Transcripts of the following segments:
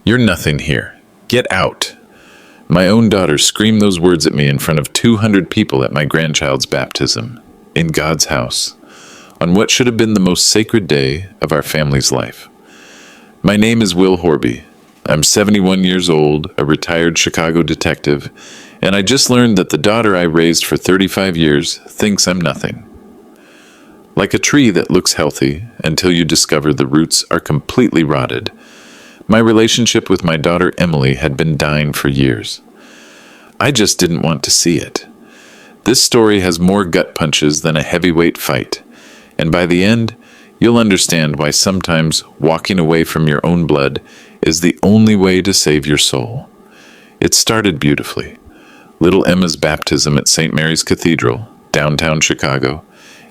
"You're nothing here. Get out." My own daughter screamed those words at me in front of 200 people at my grandchild's baptism, in God's house, on what should have been the most sacred day of our family's life. My name is Will Horby. I'm 71 years old, a retired Chicago detective, and I just learned that the daughter I raised for 35 years thinks I'm nothing. Like a tree that looks healthy until you discover the roots are completely rotted, my relationship with my daughter Emily had been dying for years. I just didn't want to see it. This story has more gut punches than a heavyweight fight, and by the end, you'll understand why sometimes walking away from your own blood is the only way to save your soul. It started beautifully. Little Emma's baptism at St. Mary's Cathedral, downtown Chicago,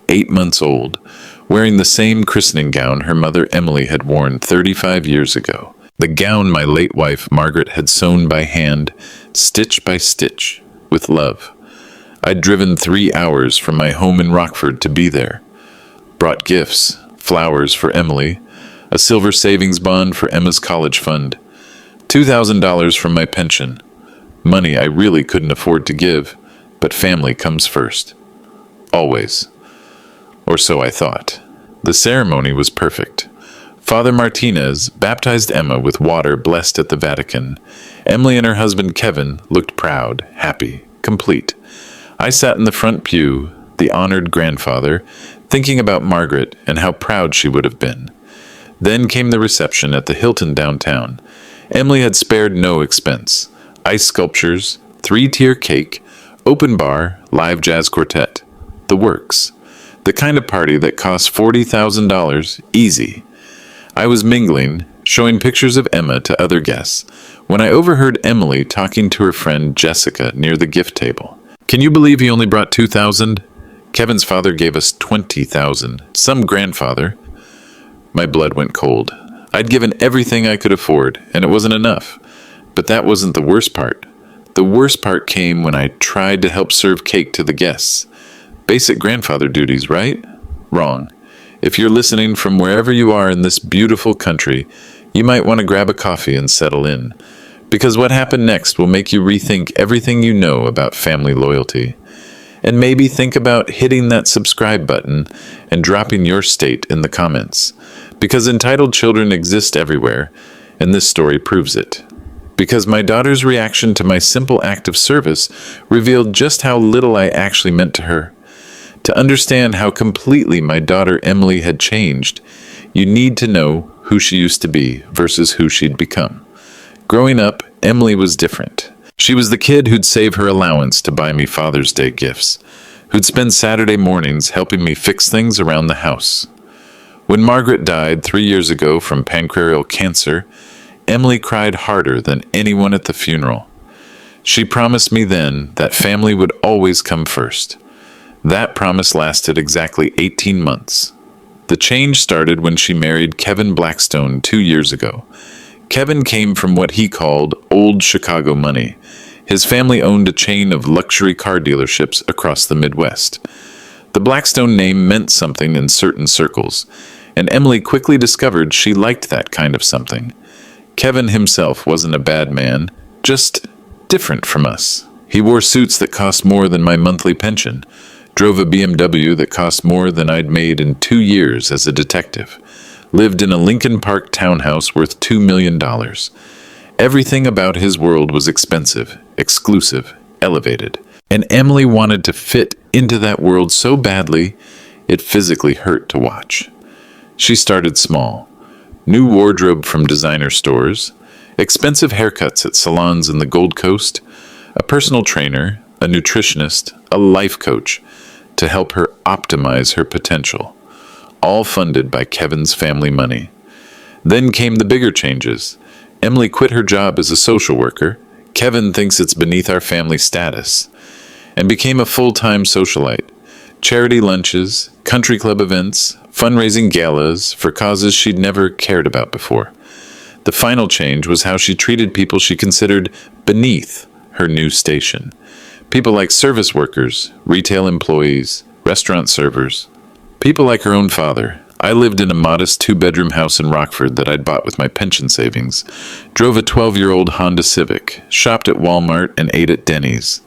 8 months old, wearing the same christening gown her mother Emily had worn 35 years ago. The gown my late wife Margaret had sewn by hand, stitch by stitch, with love. I'd driven 3 hours from my home in Rockford to be there. Brought gifts, flowers for Emily, a silver savings bond for Emma's college fund, $2,000 from my pension, money I really couldn't afford to give, but family comes first. Always. Or so I thought. The ceremony was perfect. Father Martinez baptized Emma with water blessed at the Vatican. Emily and her husband Kevin looked proud, happy, complete. I sat in the front pew, the honored grandfather, thinking about Margaret and how proud she would have been. Then came the reception at the Hilton downtown. Emily had spared no expense. Ice sculptures, 3-tier cake, open bar, live jazz quartet. The works. The kind of party that costs $40,000 easy. I was mingling, showing pictures of Emma to other guests, when I overheard Emily talking to her friend Jessica near the gift table. "Can you believe he only brought $2,000? Kevin's father gave us $20,000. Some grandfather." My blood went cold. I'd given everything I could afford, and it wasn't enough. But that wasn't the worst part. The worst part came when I tried to help serve cake to the guests. Basic grandfather duties, right? Wrong. If you're listening from wherever you are in this beautiful country, you might want to grab a coffee and settle in. Because what happened next will make you rethink everything you know about family loyalty. And maybe think about hitting that subscribe button and dropping your state in the comments. Because entitled children exist everywhere, and this story proves it. Because my daughter's reaction to my simple act of service revealed just how little I actually meant to her. To understand how completely my daughter Emily had changed, you need to know who she used to be versus who she'd become. Growing up, Emily was different. She was the kid who'd save her allowance to buy me Father's Day gifts, who'd spend Saturday mornings helping me fix things around the house. When Margaret died 3 years ago from pancreatic cancer, Emily cried harder than anyone at the funeral. She promised me then that family would always come first. That promise lasted exactly 18 months. The change started when she married Kevin Blackstone 2 years ago. Kevin came from what he called old Chicago money. His family owned a chain of luxury car dealerships across the Midwest. The Blackstone name meant something in certain circles, and Emily quickly discovered she liked that kind of something. Kevin himself wasn't a bad man, just different from us. He wore suits that cost more than my monthly pension, drove a BMW that cost more than I'd made in 2 years as a detective, lived in a Lincoln Park townhouse worth $2 million. Everything about his world was expensive, exclusive, elevated, and Emily wanted to fit into that world so badly, it physically hurt to watch. She started small. New wardrobe from designer stores, expensive haircuts at salons in the Gold Coast, a personal trainer, a nutritionist, a life coach, to help her optimize her potential, all funded by Kevin's family money. Then came the bigger changes. Emily quit her job as a social worker. Kevin thinks it's beneath our family status, and became a full-time socialite. Charity lunches, country club events, fundraising galas for causes she'd never cared about before. The final change was how she treated people she considered beneath her new station. People like service workers, retail employees, restaurant servers. People like her own father, I lived in a modest two-bedroom house in Rockford that I'd bought with my pension savings, drove a 12-year-old Honda Civic, shopped at Walmart, and ate at Denny's.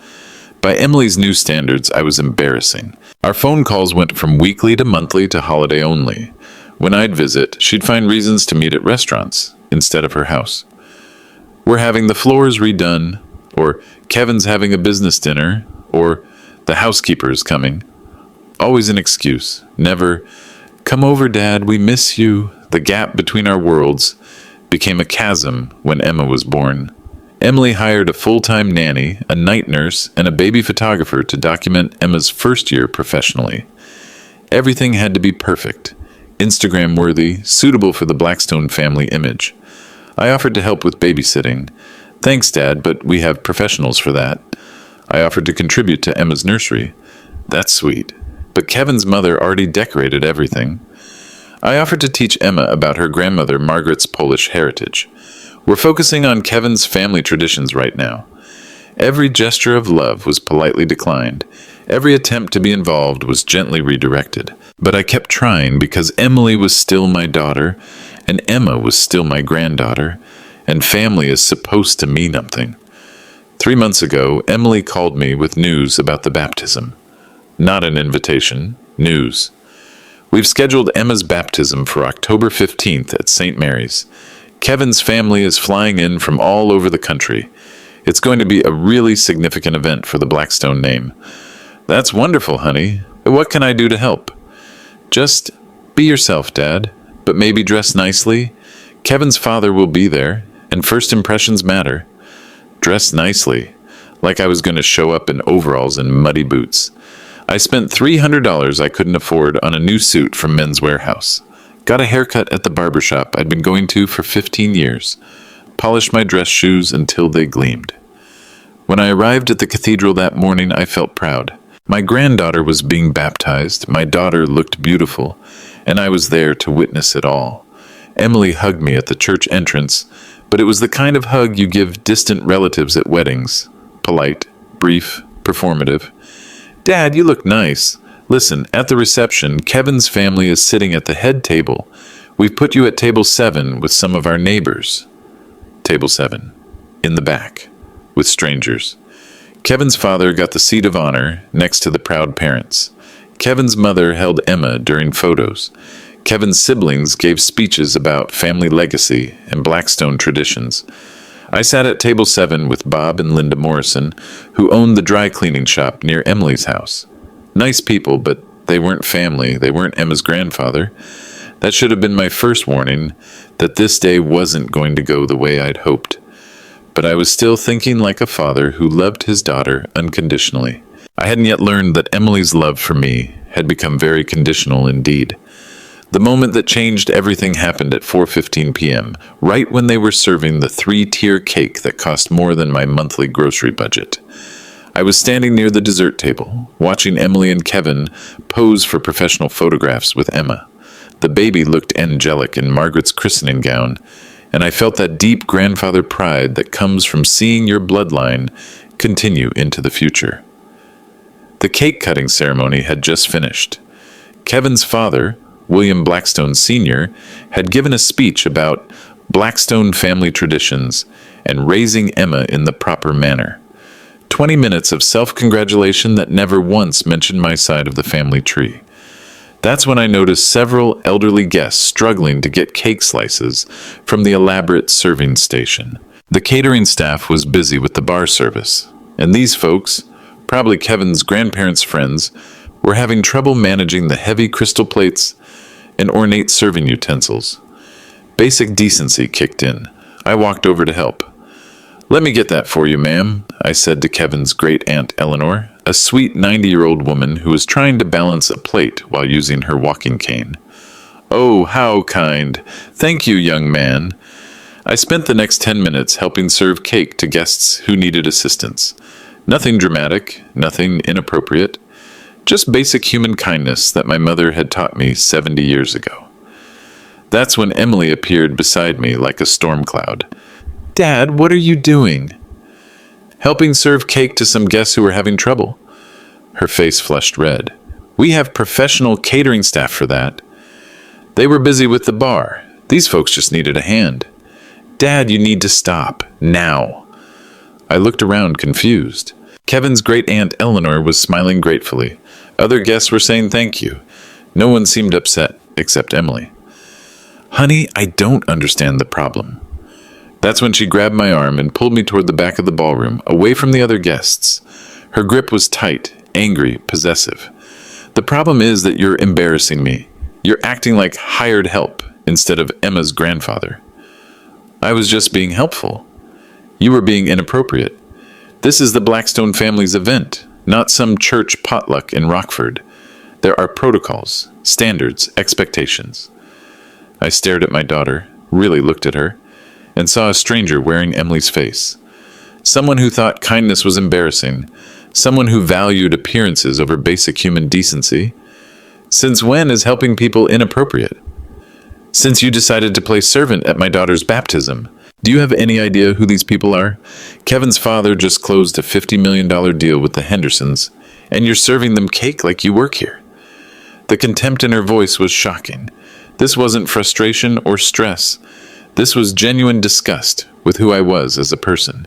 By Emily's new standards, I was embarrassing. Our phone calls went from weekly to monthly to holiday only. When I'd visit, she'd find reasons to meet at restaurants instead of her house. We're having the floors redone, or Kevin's having a business dinner, or the housekeeper is coming. Always an excuse, never, "Come over, Dad, we miss you." The gap between our worlds became a chasm when Emma was born. Emily hired a full-time nanny, a night nurse, and a baby photographer to document Emma's first year professionally. Everything had to be perfect, Instagram-worthy, suitable for the Blackstone family image. I offered to help with babysitting. "Thanks, Dad, but we have professionals for that." I offered to contribute to Emma's nursery. "That's sweet. But Kevin's mother already decorated everything." I offered to teach Emma about her grandmother Margaret's Polish heritage. "We're focusing on Kevin's family traditions right now." Every gesture of love was politely declined. Every attempt to be involved was gently redirected. But I kept trying because Emily was still my daughter, and Emma was still my granddaughter, and family is supposed to mean something. 3 months ago, Emily called me with news about the baptism. Not an invitation, news. We've scheduled Emma's baptism for October 15th at St. Mary's. Kevin's family is flying in from all over the country. It's going to be a really significant event for the Blackstone name. "That's wonderful, honey. What can I do to help?" "Just be yourself, Dad, but maybe dress nicely. Kevin's father will be there, and first impressions matter." Dress nicely, like I was going to show up in overalls and muddy boots. I spent $300 I couldn't afford on a new suit from Men's Warehouse. Got a haircut at the barber shop I'd been going to for 15 years. Polished my dress shoes until they gleamed. When I arrived at the cathedral that morning, I felt proud. My granddaughter was being baptized, my daughter looked beautiful, and I was there to witness it all. Emily hugged me at the church entrance, but it was the kind of hug you give distant relatives at weddings. Polite, brief, performative. "Dad, you look nice. Listen, at the reception, Kevin's family is sitting at the head table. We've put you at table 7 with some of our neighbors." Table 7. In the back. With strangers. Kevin's father got the seat of honor next to the proud parents. Kevin's mother held Emma during photos. Kevin's siblings gave speeches about family legacy and Blackstone traditions. I sat at table 7 with Bob and Linda Morrison, who owned the dry cleaning shop near Emily's house. Nice people, but they weren't family. They weren't Emma's grandfather. That should have been my first warning that this day wasn't going to go the way I'd hoped. But I was still thinking like a father who loved his daughter unconditionally. I hadn't yet learned that Emily's love for me had become very conditional indeed. The moment that changed everything happened at 4:15 p.m., right when they were serving the 3-tier cake that cost more than my monthly grocery budget. I was standing near the dessert table, watching Emily and Kevin pose for professional photographs with Emma. The baby looked angelic in Margaret's christening gown, and I felt that deep grandfather pride that comes from seeing your bloodline continue into the future. The cake-cutting ceremony had just finished. Kevin's father, William Blackstone Sr., had given a speech about Blackstone family traditions and raising Emma in the proper manner. 20 minutes of self-congratulation that never once mentioned my side of the family tree. That's when I noticed several elderly guests struggling to get cake slices from the elaborate serving station. The catering staff was busy with the bar service, and these folks, probably Kevin's grandparents' friends, were having trouble managing the heavy crystal plates and ornate serving utensils. Basic decency kicked in. I walked over to help. "Let me get that for you, ma'am," I said to Kevin's great-aunt Eleanor, a sweet 90-year-old woman who was trying to balance a plate while using her walking cane. "Oh, how kind. Thank you, young man." I spent the next 10 minutes helping serve cake to guests who needed assistance. Nothing dramatic, nothing inappropriate, just basic human kindness that my mother had taught me 70 years ago. That's when Emily appeared beside me like a storm cloud. "Dad, what are you doing?" "Helping serve cake to some guests who were having trouble." Her face flushed red. "We have professional catering staff for that." They were busy with the bar. These folks just needed a hand. Dad, you need to stop. Now. I looked around, confused. Kevin's great-aunt Eleanor was smiling gratefully. Other guests were saying thank you. No one seemed upset, except Emily. Honey, I don't understand the problem. That's when she grabbed my arm and pulled me toward the back of the ballroom, away from the other guests. Her grip was tight, angry, possessive. The problem is that you're embarrassing me. You're acting like hired help instead of Emma's grandfather. I was just being helpful. You were being inappropriate. This is the Blackstone family's event, not some church potluck in Rockford. There are protocols, standards, expectations. I stared at my daughter, really looked at her, and saw a stranger wearing Emily's face. Someone who thought kindness was embarrassing, someone who valued appearances over basic human decency. Since when is helping people inappropriate? Since you decided to play servant at my daughter's baptism. Do you have any idea who these people are? Kevin's father just closed a $50 million deal with the Hendersons, and you're serving them cake like you work here. The contempt in her voice was shocking. This wasn't frustration or stress. This was genuine disgust with who I was as a person.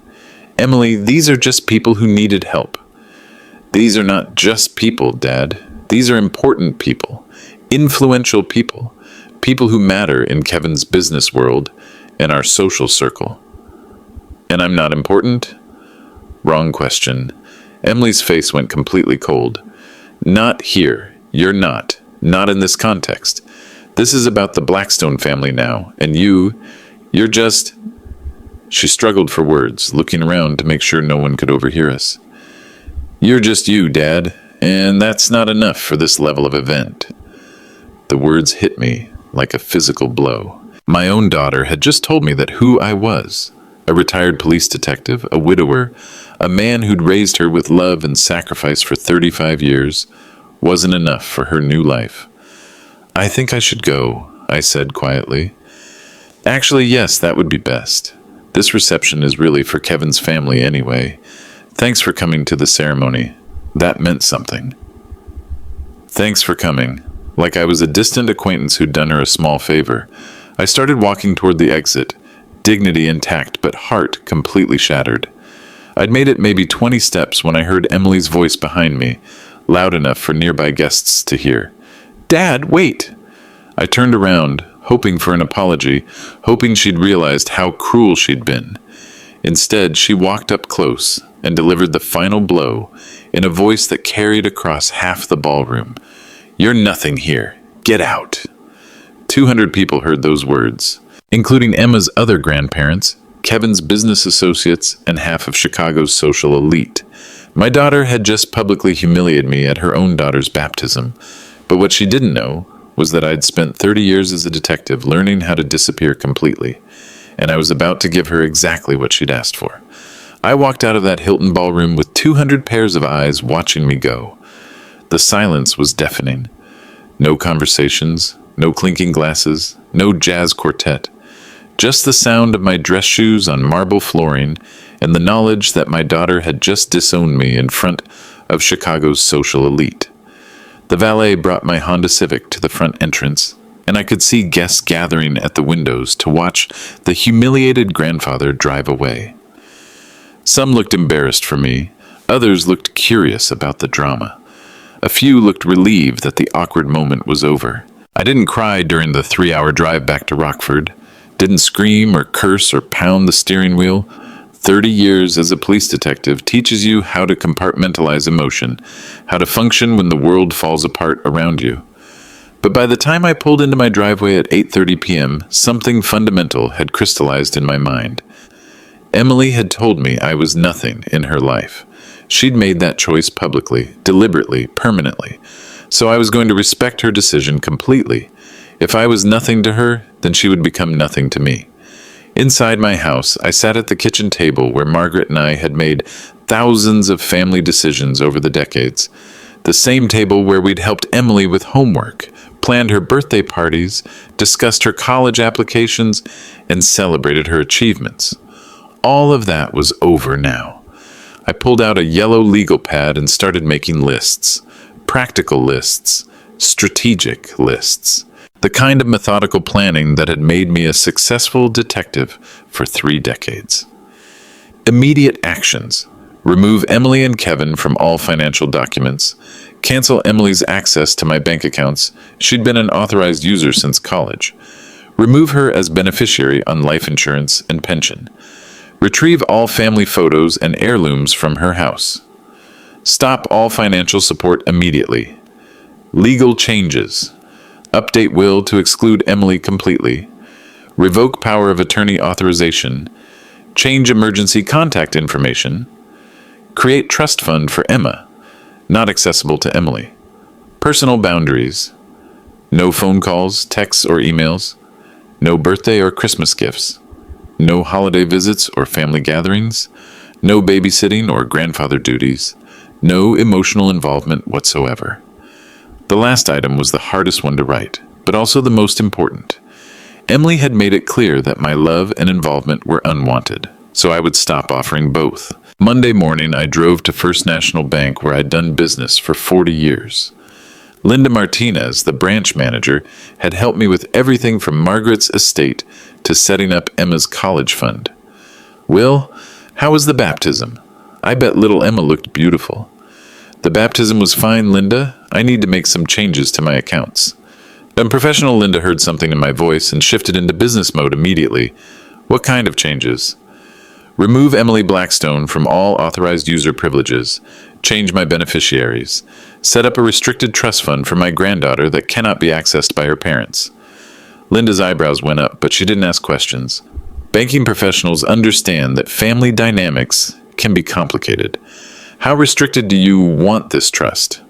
Emily, these are just people who needed help. These are not just people, Dad. These are important people, influential people, people who matter in Kevin's business world and our social circle. And I'm not important? Wrong question. Emily's face went completely cold. Not here. You're not. Not in this context. This is about the Blackstone family now, and you're just... She struggled for words, looking around to make sure no one could overhear us. You're just you, Dad, and that's not enough for this level of event. The words hit me like a physical blow. My own daughter had just told me that who I was, a retired police detective, a widower, a man who'd raised her with love and sacrifice for 35 years, wasn't enough for her new life. I think I should go, I said quietly. Actually, yes, that would be best. This reception is really for Kevin's family anyway. Thanks for coming to the ceremony. That meant something. Thanks for coming. Like I was a distant acquaintance who'd done her a small favor. I started walking toward the exit, dignity intact but heart completely shattered. I'd made it maybe 20 steps when I heard Emily's voice behind me, loud enough for nearby guests to hear. Dad, wait! I turned around, hoping for an apology, hoping she'd realized how cruel she'd been. Instead, she walked up close and delivered the final blow in a voice that carried across half the ballroom. You're nothing here. Get out. 200 people heard those words, including Emma's other grandparents, Kevin's business associates, and half of Chicago's social elite. My daughter had just publicly humiliated me at her own daughter's baptism, but what she didn't know was that I'd spent 30 years as a detective learning how to disappear completely, and I was about to give her exactly what she'd asked for. I walked out of that Hilton ballroom with 200 pairs of eyes watching me go. The silence was deafening. No conversations, no clinking glasses, no jazz quartet. Just the sound of my dress shoes on marble flooring and the knowledge that my daughter had just disowned me in front of Chicago's social elite. The valet brought my Honda Civic to the front entrance, and I could see guests gathering at the windows to watch the humiliated grandfather drive away. Some looked embarrassed for me, others looked curious about the drama. A few looked relieved that the awkward moment was over. I didn't cry during the 3-hour drive back to Rockford, didn't scream or curse or pound the steering wheel. 30 years as a police detective teaches you how to compartmentalize emotion, how to function when the world falls apart around you. But by the time I pulled into my driveway at 8:30 p.m., something fundamental had crystallized in my mind. Emily had told me I was nothing in her life. She'd made that choice publicly, deliberately, permanently. So I was going to respect her decision completely. If I was nothing to her, then she would become nothing to me. Inside my house, I sat at the kitchen table where Margaret and I had made thousands of family decisions over the decades. The same table where we'd helped Emily with homework, planned her birthday parties, discussed her college applications, and celebrated her achievements. All of that was over now. I pulled out a yellow legal pad and started making lists. Practical lists. Strategic lists. The kind of methodical planning that had made me a successful detective for 3 decades. Immediate actions. Remove Emily and Kevin from all financial documents. Cancel Emily's access to my bank accounts. She'd been an authorized user since college. Remove her as beneficiary on life insurance and pension. Retrieve all family photos and heirlooms from her house. Stop all financial support immediately. Legal changes. Update will to exclude Emily completely. Revoke power of attorney authorization. Change emergency contact information. Create trust fund for Emma, not accessible to Emily. Personal boundaries. No phone calls, texts, or emails. No birthday or Christmas gifts. No holiday visits or family gatherings. No babysitting or grandfather duties. No emotional involvement whatsoever. The last item was the hardest one to write, but also the most important. Emily had made it clear that my love and involvement were unwanted, so I would stop offering both. Monday morning, I drove to First National Bank where I'd done business for 40 years. Linda Martinez, the branch manager, had helped me with everything from Margaret's estate to setting up Emma's college fund. Will, how was the baptism? I bet little Emma looked beautiful. The baptism was fine, Linda. I need to make some changes to my accounts. Unprofessional Linda heard something in my voice and shifted into business mode immediately. What kind of changes? Remove Emily Blackstone from all authorized user privileges. Change my beneficiaries. Set up a restricted trust fund for my granddaughter that cannot be accessed by her parents. Linda's eyebrows went up, but she didn't ask questions. Banking professionals understand that family dynamics can be complicated. How restricted do you want this trust?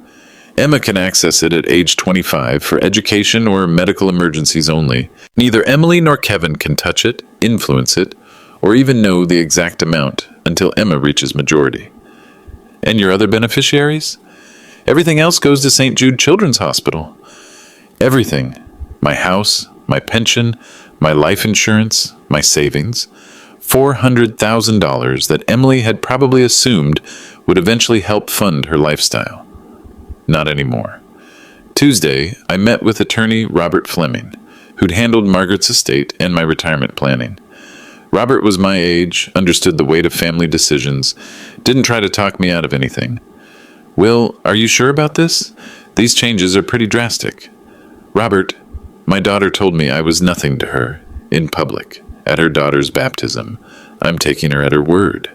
Emma can access it at age 25 for education or medical emergencies only. Neither Emily nor Kevin can touch it, influence it, or even know the exact amount until Emma reaches majority. And your other beneficiaries? Everything else goes to St. Jude Children's Hospital. Everything. My house, my pension, my life insurance, my savings. $400,000 that Emily had probably assumed would eventually help fund her lifestyle. Not anymore. Tuesday, I met with attorney Robert Fleming, who'd handled Margaret's estate and my retirement planning. Robert was my age, understood the weight of family decisions, didn't try to talk me out of anything. Will, are you sure about this? These changes are pretty drastic. Robert, my daughter told me I was nothing to her, in public, at her daughter's baptism. I'm taking her at her word.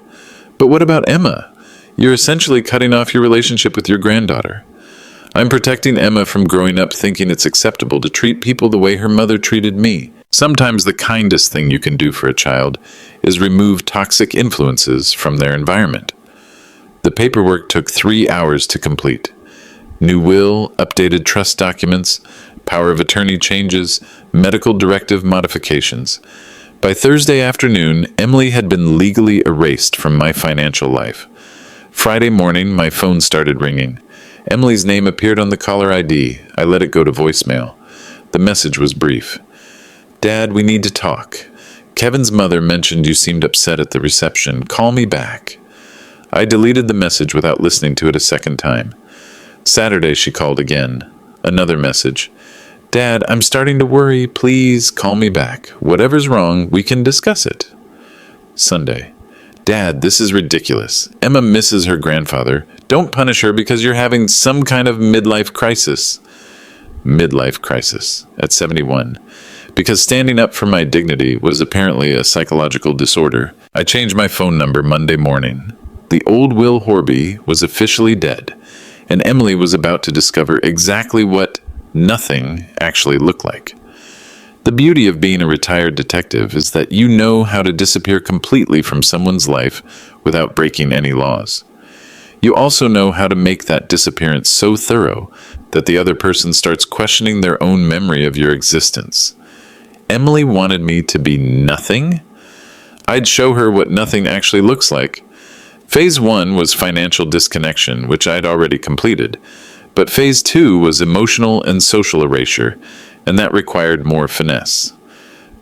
But what about Emma? You're essentially cutting off your relationship with your granddaughter. I'm protecting Emma from growing up thinking it's acceptable to treat people the way her mother treated me. Sometimes the kindest thing you can do for a child is remove toxic influences from their environment. The paperwork took 3 hours to complete. New will, updated trust documents, power of attorney changes, medical directive modifications. By Thursday afternoon, Emily had been legally erased from my financial life. Friday morning, my phone started ringing. Emily's name appeared on the caller ID. I let it go to voicemail. The message was brief. Dad, we need to talk. Kevin's mother mentioned you seemed upset at the reception. Call me back. I deleted the message without listening to it a second time. Saturday, she called again. Another message. Dad, I'm starting to worry. Please call me back. Whatever's wrong, we can discuss it. Sunday. Dad, this is ridiculous. Emma misses her grandfather. Don't punish her because you're having some kind of midlife crisis. Midlife crisis at 71. Because standing up for my dignity was apparently a psychological disorder, I changed my phone number Monday morning. The old Will Horby was officially dead, and Emily was about to discover exactly what nothing actually looked like. The beauty of being a retired detective is that you know how to disappear completely from someone's life without breaking any laws. You also know how to make that disappearance so thorough that the other person starts questioning their own memory of your existence. Emily wanted me to be nothing? I'd show her what nothing actually looks like. Phase 1 was financial disconnection, which I'd already completed, but Phase 2 was emotional and social erasure, and that required more finesse.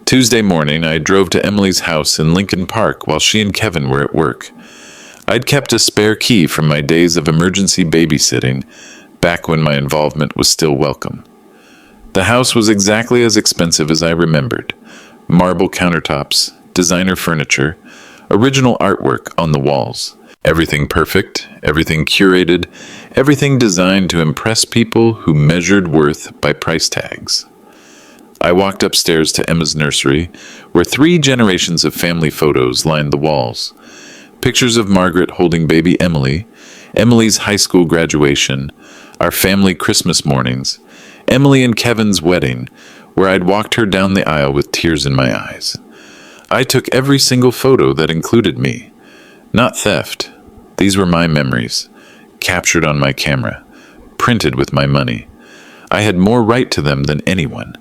Tuesday morning, I drove to Emily's house in Lincoln Park while she and Kevin were at work. I'd kept a spare key from my days of emergency babysitting, back when my involvement was still welcome. The house was exactly as expensive as I remembered. Marble countertops, designer furniture, original artwork on the walls. Everything perfect, everything curated, everything designed to impress people who measured worth by price tags. I walked upstairs to Emma's nursery, where 3 generations of family photos lined the walls. Pictures of Margaret holding baby Emily, Emily's high school graduation, our family Christmas mornings, Emily and Kevin's wedding, where I'd walked her down the aisle with tears in my eyes. I took every single photo that included me. Not theft. These were my memories, captured on my camera, printed with my money. I had more right to them than anyone.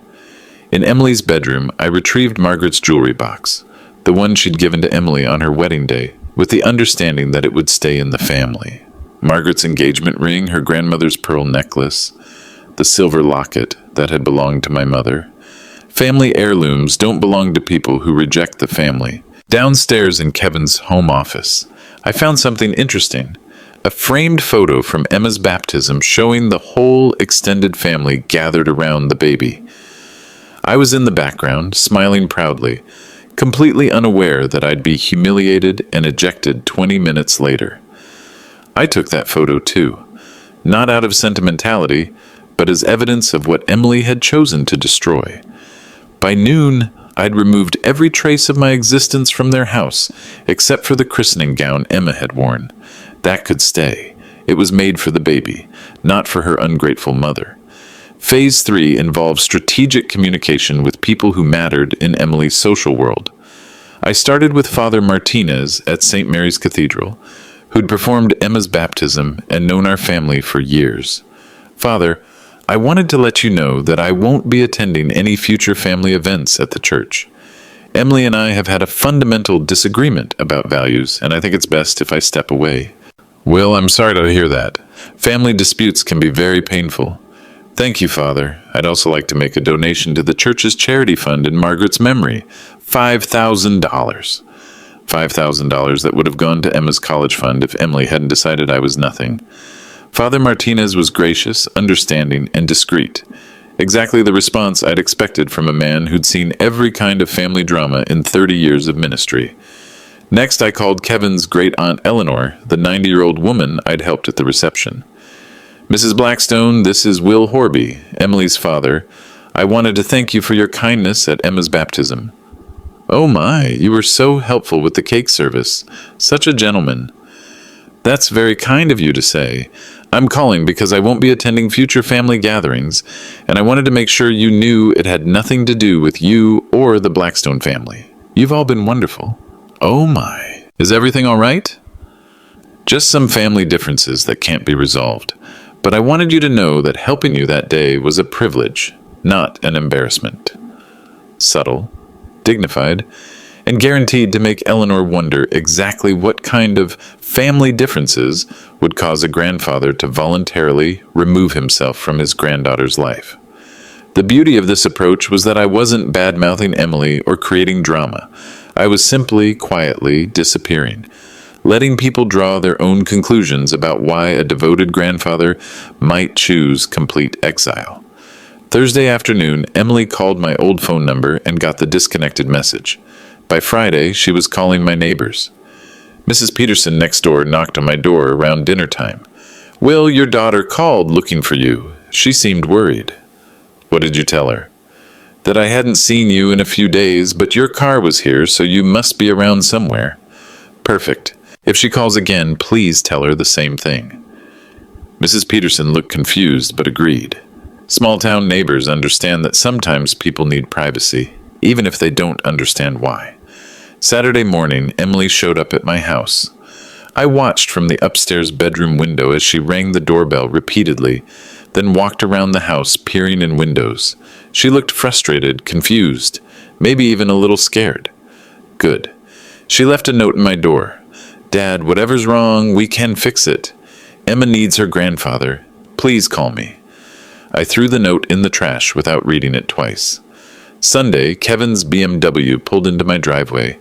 In Emily's bedroom, I retrieved Margaret's jewelry box, the one she'd given to Emily on her wedding day, with the understanding that it would stay in the family. Margaret's engagement ring, her grandmother's pearl necklace, the silver locket that had belonged to my mother. Family heirlooms don't belong to people who reject the family. Downstairs in Kevin's home office, I found something interesting. A framed photo from Emma's baptism showing the whole extended family gathered around the baby. I was in the background, smiling proudly, completely unaware that I'd be humiliated and ejected 20 minutes later. I took that photo too, not out of sentimentality, but as evidence of what Emily had chosen to destroy. By noon, I'd removed every trace of my existence from their house, except for the christening gown Emma had worn. That could stay. It was made for the baby, not for her ungrateful mother. Phase 3 involved strategic communication with people who mattered in Emily's social world. I started with Father Martinez at St. Mary's Cathedral, who'd performed Emma's baptism and known our family for years. Father, I wanted to let you know that I won't be attending any future family events at the church. Emily and I have had a fundamental disagreement about values, and I think it's best if I step away. Will, I'm sorry to hear that. Family disputes can be very painful. Thank you, Father. I'd also like to make a donation to the church's charity fund in Margaret's memory. $5,000. $5,000 that would have gone to Emma's college fund if Emily hadn't decided I was nothing. Father Martinez was gracious, understanding, and discreet. Exactly the response I'd expected from a man who'd seen every kind of family drama in 30 years of ministry. Next, I called Kevin's great-aunt Eleanor, the 90-year-old woman I'd helped at the reception. Mrs. Blackstone, this is Will Horby, Emily's father. I wanted to thank you for your kindness at Emma's baptism. Oh my, you were so helpful with the cake service. Such a gentleman. That's very kind of you to say. I'm calling because I won't be attending future family gatherings, and I wanted to make sure you knew it had nothing to do with you or the Blackstone family. You've all been wonderful. Oh my. Is everything all right? Just some family differences that can't be resolved. But I wanted you to know that helping you that day was a privilege, not an embarrassment. Subtle, dignified, and guaranteed to make Eleanor wonder exactly what kind of family differences would cause a grandfather to voluntarily remove himself from his granddaughter's life. The beauty of this approach was that I wasn't bad-mouthing Emily or creating drama. I was simply, quietly disappearing, letting people draw their own conclusions about why a devoted grandfather might choose complete exile. Thursday afternoon, Emily called my old phone number and got the disconnected message. By Friday, she was calling my neighbors. Mrs. Peterson next door knocked on my door around dinner time. Will, your daughter called looking for you. She seemed worried. What did you tell her? That I hadn't seen you in a few days, but your car was here, so you must be around somewhere. Perfect. If she calls again, please tell her the same thing. Mrs. Peterson looked confused, but agreed. Small-town neighbors understand that sometimes people need privacy, even if they don't understand why. Saturday morning, Emily showed up at my house. I watched from the upstairs bedroom window as she rang the doorbell repeatedly, then walked around the house peering in windows. She looked frustrated, confused, maybe even a little scared. Good. She left a note in my door. Dad, whatever's wrong, we can fix it. Emma needs her grandfather. Please call me. I threw the note in the trash without reading it twice. Sunday, Kevin's BMW pulled into my driveway.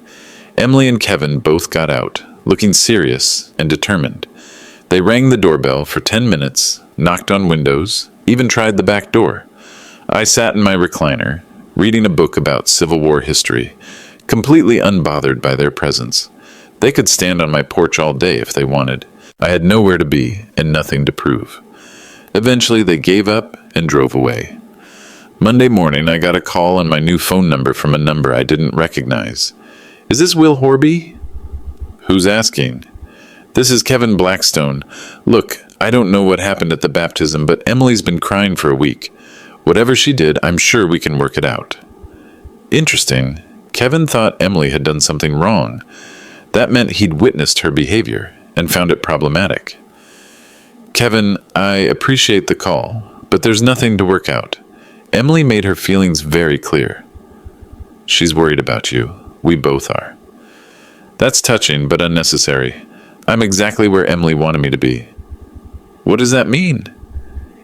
Emily and Kevin both got out, looking serious and determined. They rang the doorbell for 10 minutes, knocked on windows, even tried the back door. I sat in my recliner, reading a book about Civil War history, completely unbothered by their presence. They could stand on my porch all day if they wanted. I had nowhere to be and nothing to prove. Eventually, they gave up and drove away. Monday morning, I got a call on my new phone number from a number I didn't recognize. Is this Will Horby? Who's asking? This is Kevin Blackstone. Look, I don't know what happened at the baptism, but Emily's been crying for a week. Whatever she did, I'm sure we can work it out. Interesting. Kevin thought Emily had done something wrong. That meant he'd witnessed her behavior and found it problematic. Kevin, I appreciate the call, but there's nothing to work out. Emily made her feelings very clear. She's worried about you. We both are. That's touching, but unnecessary. I'm exactly where Emily wanted me to be. What does that mean?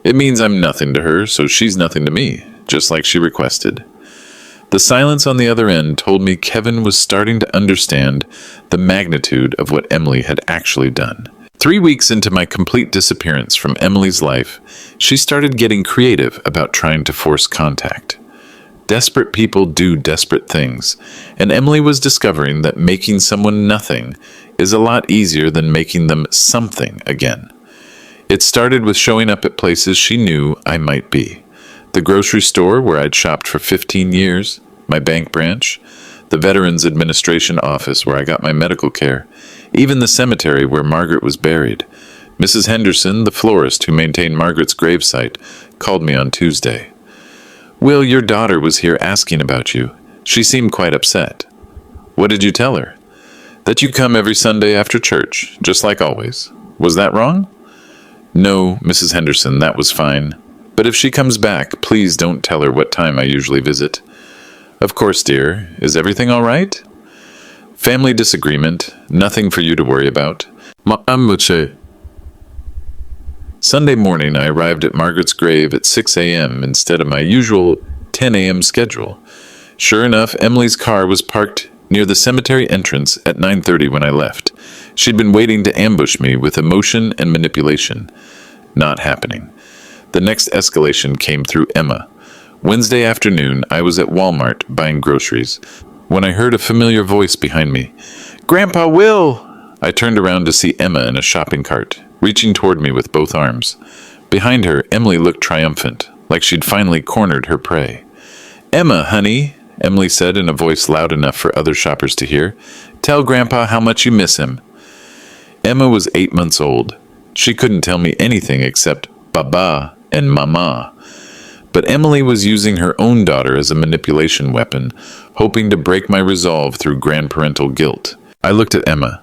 It means I'm nothing to her, so she's nothing to me, just like she requested. The silence on the other end told me Kevin was starting to understand the magnitude of what Emily had actually done. 3 weeks into my complete disappearance from Emily's life, she started getting creative about trying to force contact. Desperate people do desperate things, and Emily was discovering that making someone nothing is a lot easier than making them something again. It started with showing up at places she knew I might be. The grocery store where I'd shopped for 15 years, my bank branch, the Veterans Administration office where I got my medical care, even the cemetery where Margaret was buried. Mrs. Henderson, the florist who maintained Margaret's gravesite, called me on Tuesday. Will, your daughter was here asking about you. She seemed quite upset. What did you tell her? That you come every Sunday after church, just like always. Was that wrong? No, Mrs. Henderson, that was fine. But if she comes back, please don't tell her what time I usually visit. Of course, dear. Is everything all right? Family disagreement. Nothing for you to worry about. Sunday morning, I arrived at Margaret's grave at 6 a.m. instead of my usual 10 a.m. schedule. Sure enough, Emily's car was parked near the cemetery entrance at 9:30 when I left. She'd been waiting to ambush me with emotion and manipulation. Not happening. The next escalation came through Emma. Wednesday afternoon, I was at Walmart buying groceries when I heard a familiar voice behind me. Grandpa Will! I turned around to see Emma in a shopping cart, reaching toward me with both arms. Behind her, Emily looked triumphant, like she'd finally cornered her prey. Emma, honey, Emily said in a voice loud enough for other shoppers to hear. Tell Grandpa how much you miss him. Emma was 8 months old. She couldn't tell me anything except Baba and Mama. But Emily was using her own daughter as a manipulation weapon, hoping to break my resolve through grandparental guilt. I looked at Emma.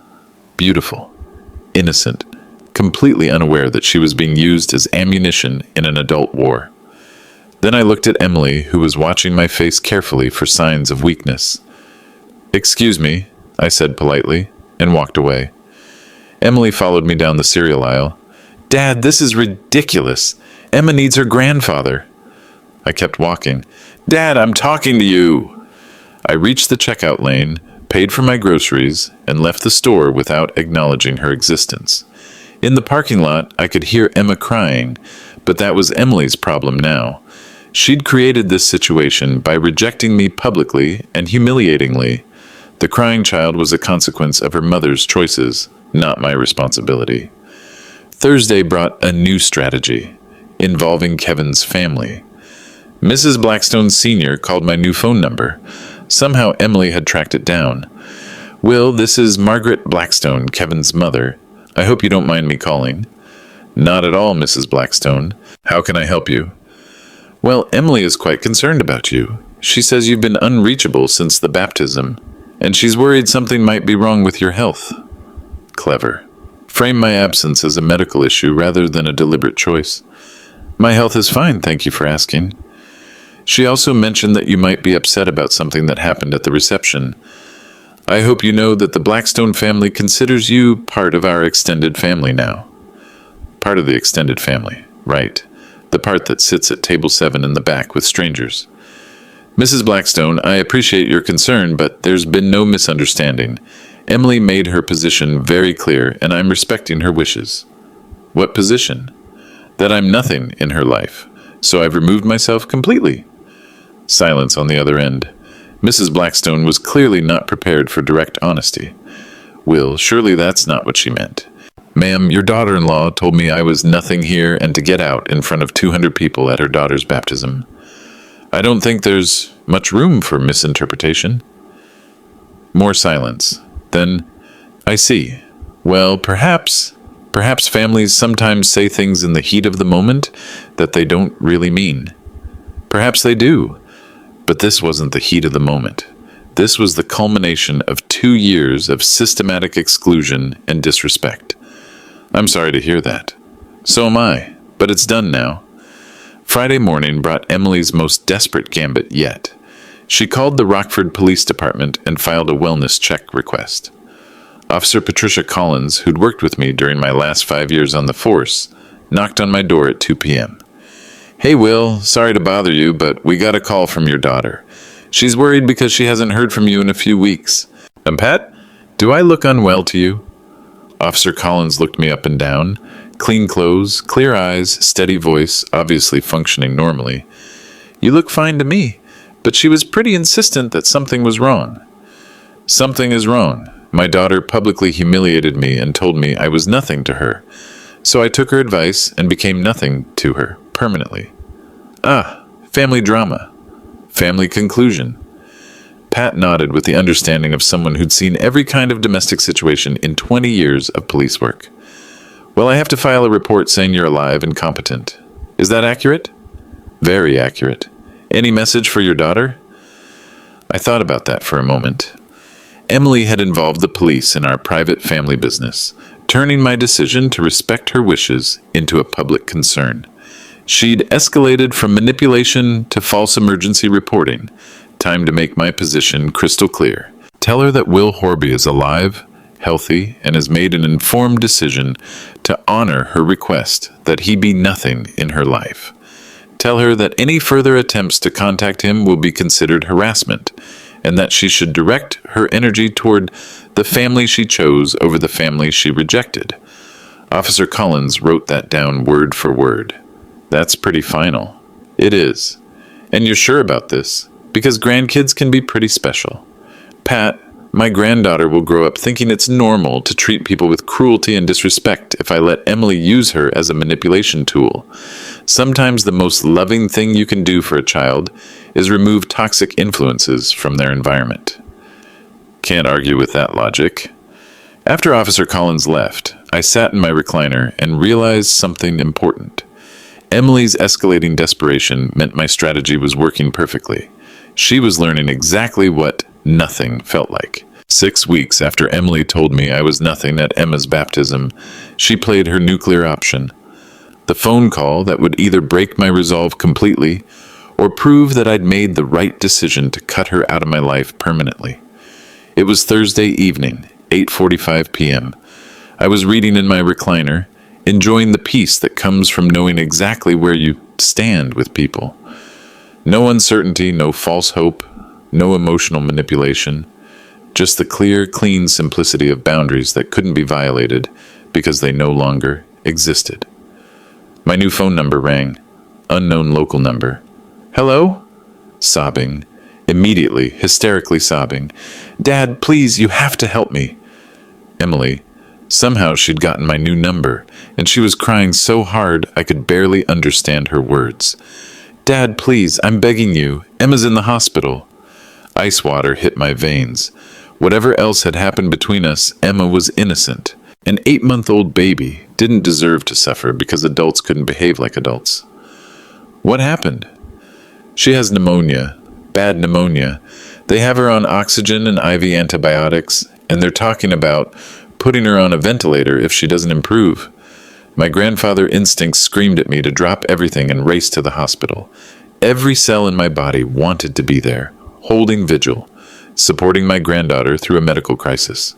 Beautiful. Innocent. Completely unaware that she was being used as ammunition in an adult war. Then I looked at Emily, who was watching my face carefully for signs of weakness. Excuse me, I said politely, and walked away. Emily followed me down the cereal aisle. Dad, this is ridiculous. Emma needs her grandfather. I kept walking. Dad, I'm talking to you. I reached the checkout lane, paid for my groceries, and left the store without acknowledging her existence. In the parking lot, I could hear Emma crying, but that was Emily's problem now. She'd created this situation by rejecting me publicly and humiliatingly. The crying child was a consequence of her mother's choices, not my responsibility. Thursday brought a new strategy, involving Kevin's family. Mrs. Blackstone Sr. called my new phone number. Somehow Emily had tracked it down. Will, this is Margaret Blackstone, Kevin's mother. I hope you don't mind me calling. Not at all, Mrs. Blackstone. How can I help you? Well, Emily is quite concerned about you. She says you've been unreachable since the baptism, and she's worried something might be wrong with your health. Clever. Frame my absence as a medical issue rather than a deliberate choice. My health is fine, thank you for asking. She also mentioned that you might be upset about something that happened at the reception. I hope you know that the Blackstone family considers you part of our extended family now. Part of the extended family, right. The part that sits at table 7 in the back with strangers. Mrs. Blackstone, I appreciate your concern, but there's been no misunderstanding. Emily made her position very clear, and I'm respecting her wishes. What position? That I'm nothing in her life. So I've removed myself completely. Silence on the other end. Mrs. Blackstone was clearly not prepared for direct honesty. Will, surely that's not what she meant. Ma'am, your daughter-in-law told me I was nothing here and to get out in front of 200 people at her daughter's baptism. I don't think there's much room for misinterpretation. More silence. Then, I see. Well, perhaps families sometimes say things in the heat of the moment that they don't really mean. Perhaps they do, but this wasn't the heat of the moment. This was the culmination of 2 years of systematic exclusion and disrespect. I'm sorry to hear that. So am I, but it's done now. Friday morning brought Emily's most desperate gambit yet. She called the Rockford Police Department and filed a wellness check request. Officer Patricia Collins, who'd worked with me during my last 5 years on the force, knocked on my door at 2 p.m. Hey, Will, sorry to bother you, but we got a call from your daughter. She's worried because she hasn't heard from you in a few weeks. Pat, do I look unwell to you? Officer Collins looked me up and down. Clean clothes, clear eyes, steady voice, obviously functioning normally. You look fine to me, but she was pretty insistent that something was wrong. Something is wrong. My daughter publicly humiliated me and told me I was nothing to her. So I took her advice and became nothing to her, permanently. Family drama. Family conclusion. Pat nodded with the understanding of someone who'd seen every kind of domestic situation in 20 years of police work. Well, I have to file a report saying you're alive and competent. Is that accurate? Very accurate. Any message for your daughter? I thought about that for a moment. Emily had involved the police in our private family business, turning my decision to respect her wishes into a public concern. She'd escalated from manipulation to false emergency reporting. Time to make my position crystal clear. Tell her that Will Horby is alive, healthy, and has made an informed decision to honor her request that he be nothing in her life. Tell her that any further attempts to contact him will be considered harassment, and that she should direct her energy toward the family she chose over the family she rejected. Officer Collins wrote that down word for word. That's pretty final. It is. And you're sure about this? Because grandkids can be pretty special. Pat, my granddaughter will grow up thinking it's normal to treat people with cruelty and disrespect if I let Emily use her as a manipulation tool. Sometimes the most loving thing you can do for a child is remove toxic influences from their environment. Can't argue with that logic. After Officer Collins left, I sat in my recliner and realized something important. Emily's escalating desperation meant my strategy was working perfectly. She was learning exactly what nothing felt like. 6 weeks after Emily told me I was nothing at Emma's baptism, she played her nuclear option. The phone call that would either break my resolve completely or prove that I'd made the right decision to cut her out of my life permanently. It was Thursday evening, 8:45 p.m. I was reading in my recliner, enjoying the peace that comes from knowing exactly where you stand with people. No uncertainty, no false hope, no emotional manipulation, just the clear, clean simplicity of boundaries that couldn't be violated because they no longer existed. My new phone number rang. Unknown local number. Hello? Sobbing. Immediately, hysterically sobbing. Dad, please, you have to help me. Emily. Somehow she'd gotten my new number, and she was crying so hard I could barely understand her words. Dad, please, I'm begging you. Emma's in the hospital. Ice water hit my veins. Whatever else had happened between us, Emma was innocent. An 8-month-old baby didn't deserve to suffer because adults couldn't behave like adults. What happened? She has pneumonia, bad pneumonia. They have her on oxygen and IV antibiotics, and they're talking about putting her on a ventilator if she doesn't improve. My grandfather instincts screamed at me to drop everything and race to the hospital. Every cell in my body wanted to be there, holding vigil, supporting my granddaughter through a medical crisis.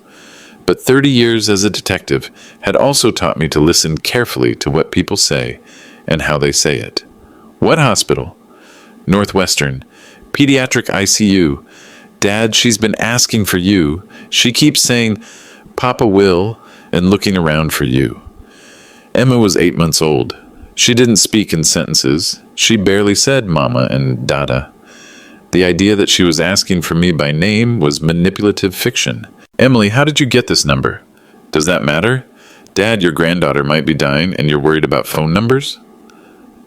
But 30 years as a detective had also taught me to listen carefully to what people say and how they say it. What hospital? Northwestern. Pediatric ICU. Dad, she's been asking for you. She keeps saying, Papa will, and looking around for you. Emma was 8 months old. She didn't speak in sentences, She barely said mama and dada. The idea that she was asking for me by name was manipulative fiction. Emily, how did you get this number? Does that matter? Dad, your granddaughter might be dying and you're worried about phone numbers?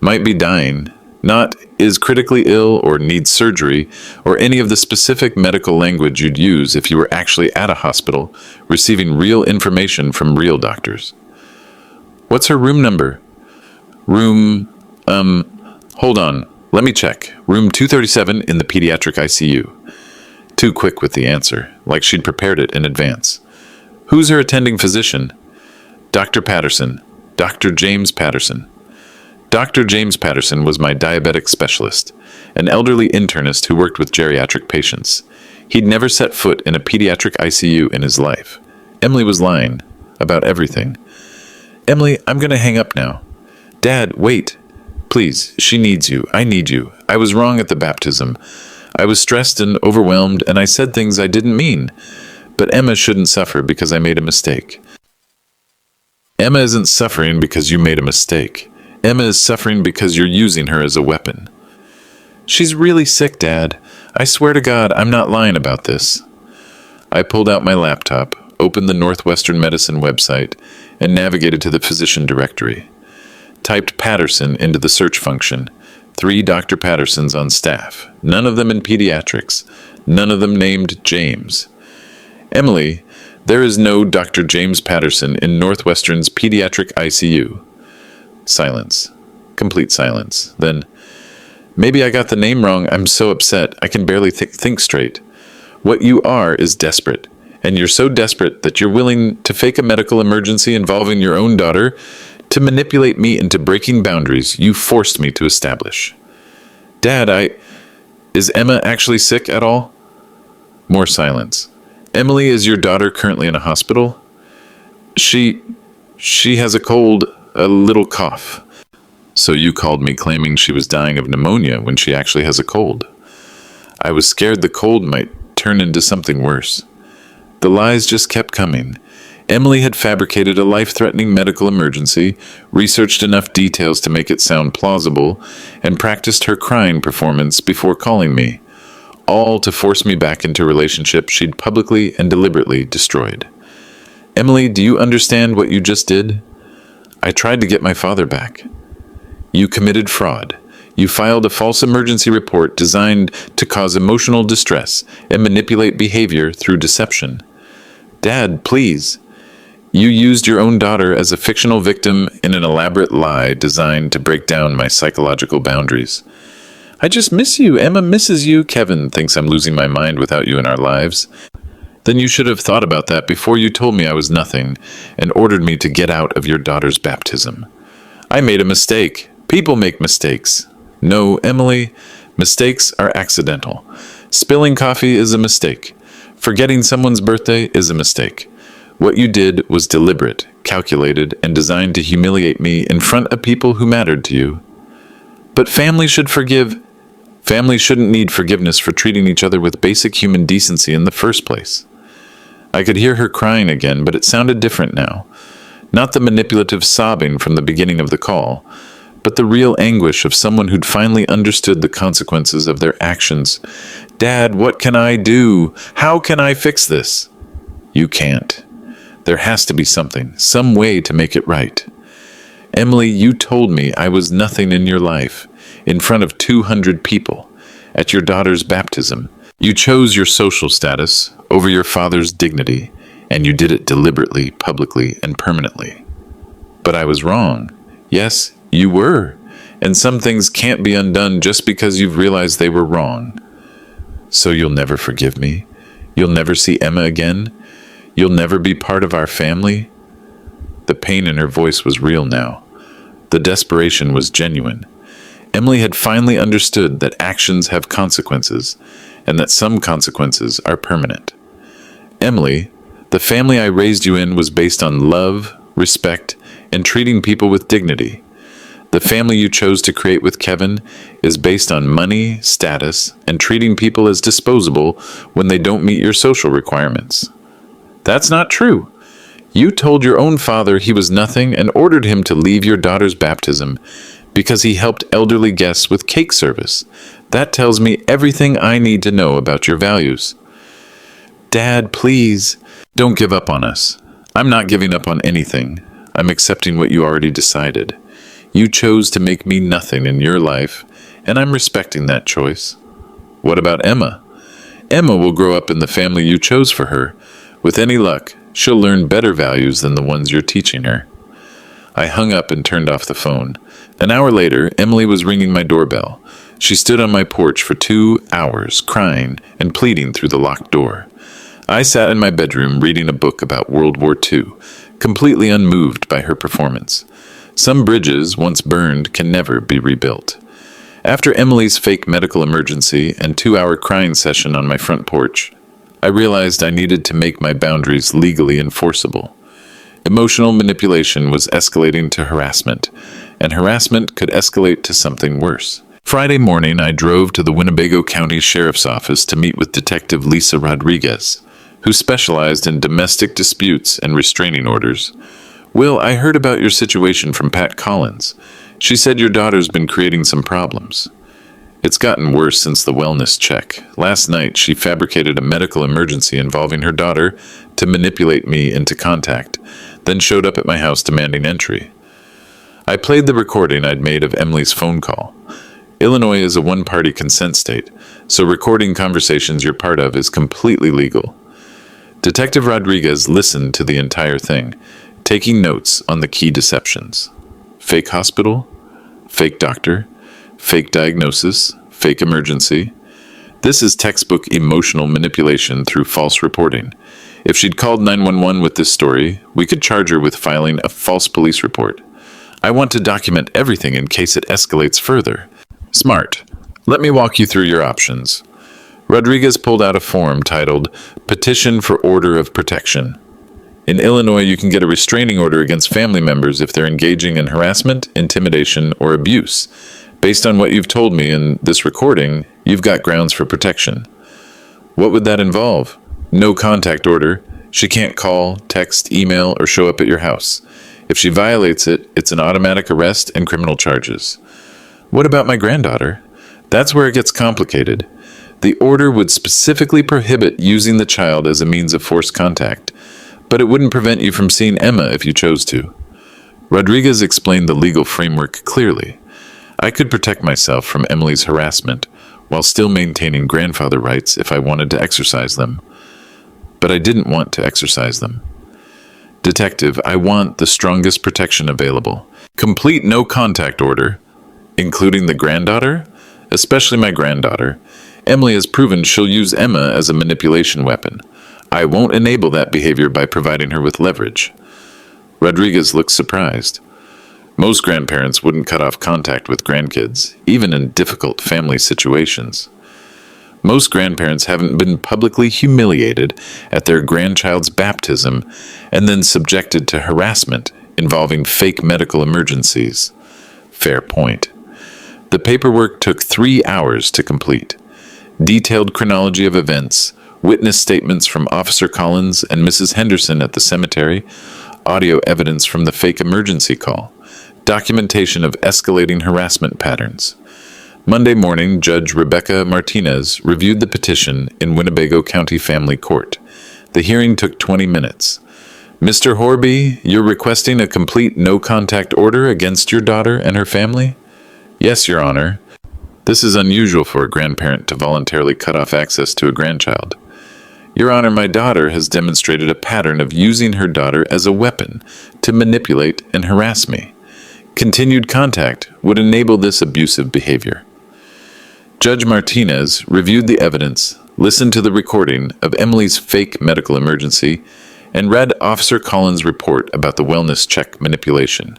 Might be dying, not is critically ill or needs surgery, or any of the specific medical language you'd use if you were actually at a hospital, receiving real information from real doctors. What's her room number? Hold on, let me check. Room 237 in the pediatric ICU. Too quick with the answer, like she'd prepared it in advance. Who's her attending physician? Dr. Patterson. Dr. James Patterson. Dr. James Patterson was my diabetic specialist, an elderly internist who worked with geriatric patients. He'd never set foot in a pediatric ICU in his life. Emily was lying about everything. Emily, I'm going to hang up now. Dad, wait. Please, she needs you. I need you. I was wrong at the baptism. I was stressed and overwhelmed, and I said things I didn't mean. But Emma shouldn't suffer because I made a mistake. Emma isn't suffering because you made a mistake. Emma is suffering because you're using her as a weapon. She's really sick, Dad. I swear to God, I'm not lying about this. I pulled out my laptop, opened the Northwestern Medicine website, and navigated to the physician directory. Typed Patterson into the search function. 3 Dr. Pattersons on staff, none of them in pediatrics, none of them named James. Emily, there is no Dr. James Patterson in Northwestern's pediatric ICU. Silence. Complete silence. Then, maybe I got the name wrong. I'm so upset. I can barely think straight. What you are is desperate. And you're so desperate that you're willing to fake a medical emergency involving your own daughter to manipulate me into breaking boundaries you forced me to establish. Dad, is Emma actually sick at all? More silence. Emily, is your daughter currently in a hospital? She has a cold, a little cough. So you called me claiming she was dying of pneumonia when she actually has a cold. I was scared the cold might turn into something worse. The lies just kept coming. Emily had fabricated a life-threatening medical emergency, researched enough details to make it sound plausible, and practiced her crying performance before calling me, all to force me back into a relationship she'd publicly and deliberately destroyed. Emily, do you understand what you just did? I tried to get my father back. You committed fraud. You filed a false emergency report designed to cause emotional distress and manipulate behavior through deception. Dad, please. You used your own daughter as a fictional victim in an elaborate lie designed to break down my psychological boundaries. I just miss you. Emma misses you. Kevin thinks I'm losing my mind without you in our lives. Then you should have thought about that before you told me I was nothing and ordered me to get out of your daughter's baptism. I made a mistake. People make mistakes. No, Emily, mistakes are accidental. Spilling coffee is a mistake. Forgetting someone's birthday is a mistake. What you did was deliberate, calculated, and designed to humiliate me in front of people who mattered to you. But families should forgive. Families shouldn't need forgiveness for treating each other with basic human decency in the first place. I could hear her crying again, but it sounded different now. Not the manipulative sobbing from the beginning of the call, but the real anguish of someone who'd finally understood the consequences of their actions. Dad, what can I do? How can I fix this? You can't. There has to be something, some way to make it right. Emily, you told me I was nothing in your life, in front of 200 people, at your daughter's baptism. You chose your social status over your father's dignity, and you did it deliberately, publicly, and permanently. But I was wrong. Yes, you were. And some things can't be undone just because you've realized they were wrong. So you'll never forgive me? You'll never see Emma again? You'll never be part of our family? The pain in her voice was real now. The desperation was genuine. Emily had finally understood that actions have consequences, and that some consequences are permanent. Emily, the family I raised you in was based on love, respect, and treating people with dignity. The family you chose to create with Kevin is based on money, status, and treating people as disposable when they don't meet your social requirements. That's not true. You told your own father he was nothing and ordered him to leave your daughter's baptism because he helped elderly guests with cake service. That tells me everything I need to know about your values. Dad, please, don't give up on us. I'm not giving up on anything. I'm accepting what you already decided. You chose to make me nothing in your life, and I'm respecting that choice. What about Emma? Emma will grow up in the family you chose for her. With any luck, she'll learn better values than the ones you're teaching her. I hung up and turned off the phone. An hour later, Emily was ringing my doorbell. She stood on my porch for 2 hours, crying and pleading through the locked door. I sat in my bedroom reading a book about World War II, completely unmoved by her performance. Some bridges, once burned, can never be rebuilt. After Emily's fake medical emergency and 2-hour crying session on my front porch, I realized I needed to make my boundaries legally enforceable. Emotional manipulation was escalating to harassment, and harassment could escalate to something worse. Friday morning, I drove to the Winnebago County Sheriff's Office to meet with Detective Lisa Rodriguez, who specialized in domestic disputes and restraining orders. Will, I heard about your situation from Pat Collins. She said your daughter's been creating some problems. It's gotten worse since the wellness check. Last night, she fabricated a medical emergency involving her daughter to manipulate me into contact, then showed up at my house demanding entry. I played the recording I'd made of Emily's phone call. Illinois is a one-party consent state, so recording conversations you're part of is completely legal. Detective Rodriguez listened to the entire thing, taking notes on the key deceptions. Fake hospital, fake doctor, fake diagnosis, fake emergency. This is textbook emotional manipulation through false reporting. If she'd called 911 with this story, we could charge her with filing a false police report. I want to document everything in case it escalates further. Smart. Let me walk you through your options. Rodriguez pulled out a form titled Petition for Order of Protection. In Illinois, you can get a restraining order against family members if they're engaging in harassment, intimidation, or abuse. Based on what you've told me in this recording, you've got grounds for protection. What would that involve? No contact order. She can't call, text, email, or show up at your house. If she violates it, it's an automatic arrest and criminal charges. What about my granddaughter? That's where it gets complicated. The order would specifically prohibit using the child as a means of forced contact, but it wouldn't prevent you from seeing Emma if you chose to. Rodriguez explained the legal framework clearly. I could protect myself from Emily's harassment while still maintaining grandfather rights if I wanted to exercise them. But I didn't want to exercise them. Detective, I want the strongest protection available. Complete no contact order, including the granddaughter, especially my granddaughter. Emily has proven she'll use Emma as a manipulation weapon. I won't enable that behavior by providing her with leverage. Rodriguez looked surprised. Most grandparents wouldn't cut off contact with grandkids, even in difficult family situations. Most grandparents haven't been publicly humiliated at their grandchild's baptism and then subjected to harassment involving fake medical emergencies. Fair point. The paperwork took 3 hours to complete. Detailed chronology of events, witness statements from Officer Collins and Mrs. Henderson at the cemetery, audio evidence from the fake emergency call, documentation of escalating harassment patterns. Monday morning, Judge Rebecca Martinez reviewed the petition in Winnebago County Family Court. The hearing took 20 minutes. Mr. Horby, you're requesting a complete no-contact order against your daughter and her family? Yes, Your Honor. This is unusual for a grandparent to voluntarily cut off access to a grandchild. Your Honor, my daughter has demonstrated a pattern of using her daughter as a weapon to manipulate and harass me. Continued contact would enable this abusive behavior. Judge Martinez reviewed the evidence, listened to the recording of Emily's fake medical emergency, and read Officer Collins' report about the wellness check manipulation.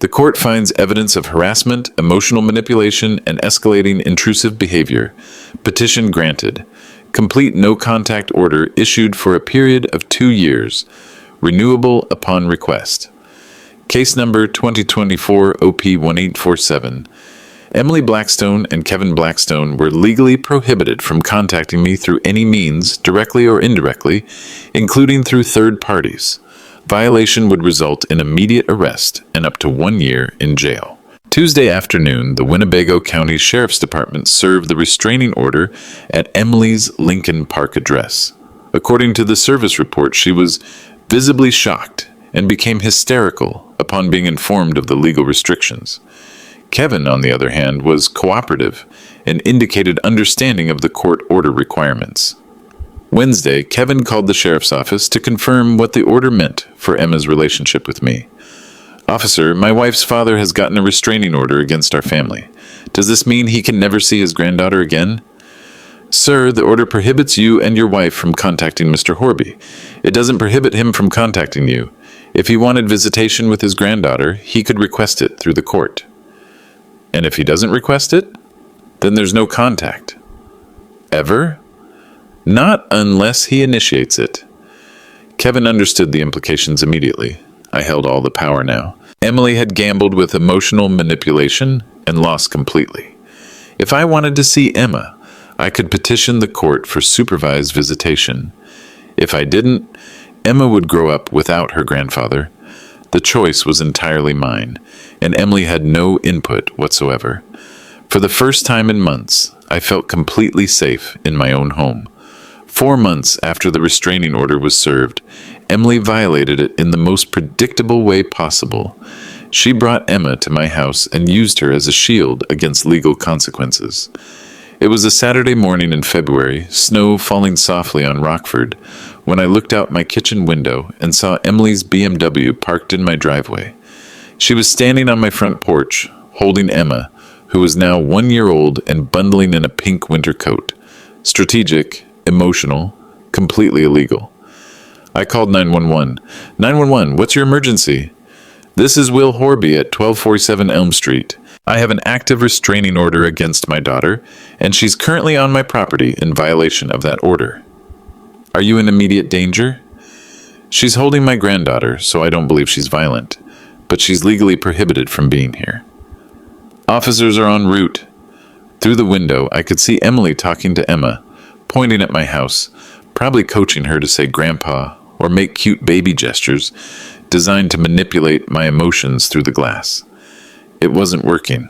The court finds evidence of harassment, emotional manipulation, and escalating intrusive behavior. Petition granted. Complete no-contact order issued for a period of 2 years. Renewable upon request. Case number 2024 OP 1847. Emily Blackstone and Kevin Blackstone were legally prohibited from contacting me through any means, directly or indirectly, including through third parties. Violation would result in immediate arrest and up to 1 year in jail. Tuesday afternoon, the Winnebago County Sheriff's Department served the restraining order at Emily's Lincoln Park address. According to the service report, she was visibly shocked and became hysterical upon being informed of the legal restrictions. Kevin, on the other hand, was cooperative and indicated understanding of the court order requirements. Wednesday, Kevin called the sheriff's office to confirm what the order meant for Emma's relationship with me. "Officer, my wife's father has gotten a restraining order against our family. Does this mean he can never see his granddaughter again?" "Sir, the order prohibits you and your wife from contacting Mr. Horby. It doesn't prohibit him from contacting you. If he wanted visitation with his granddaughter, he could request it through the court." "And if he doesn't request it? Then there's no contact." "Ever?" "Not unless he initiates it." Kevin understood the implications immediately. I held all the power now. Emily had gambled with emotional manipulation and lost completely. If I wanted to see Emma, I could petition the court for supervised visitation. If I didn't, Emma would grow up without her grandfather. The choice was entirely mine, and Emily had no input whatsoever. For the first time in months, I felt completely safe in my own home. 4 months after the restraining order was served, Emily violated it in the most predictable way possible. She brought Emma to my house and used her as a shield against legal consequences. It was a Saturday morning in February, snow falling softly on Rockford, when I looked out my kitchen window and saw Emily's BMW parked in my driveway. She was standing on my front porch, holding Emma, who was now 1 year old and bundling in a pink winter coat. Strategic, emotional, completely illegal. I called 911. 911, what's your emergency? This is Will Horby at 1247 Elm Street. I have an active restraining order against my daughter, and she's currently on my property in violation of that order. Are you in immediate danger? She's holding my granddaughter, so I don't believe she's violent, but she's legally prohibited from being here. Officers are en route. Through the window, I could see Emily talking to Emma, pointing at my house, probably coaching her to say grandpa or make cute baby gestures designed to manipulate my emotions through the glass. It wasn't working.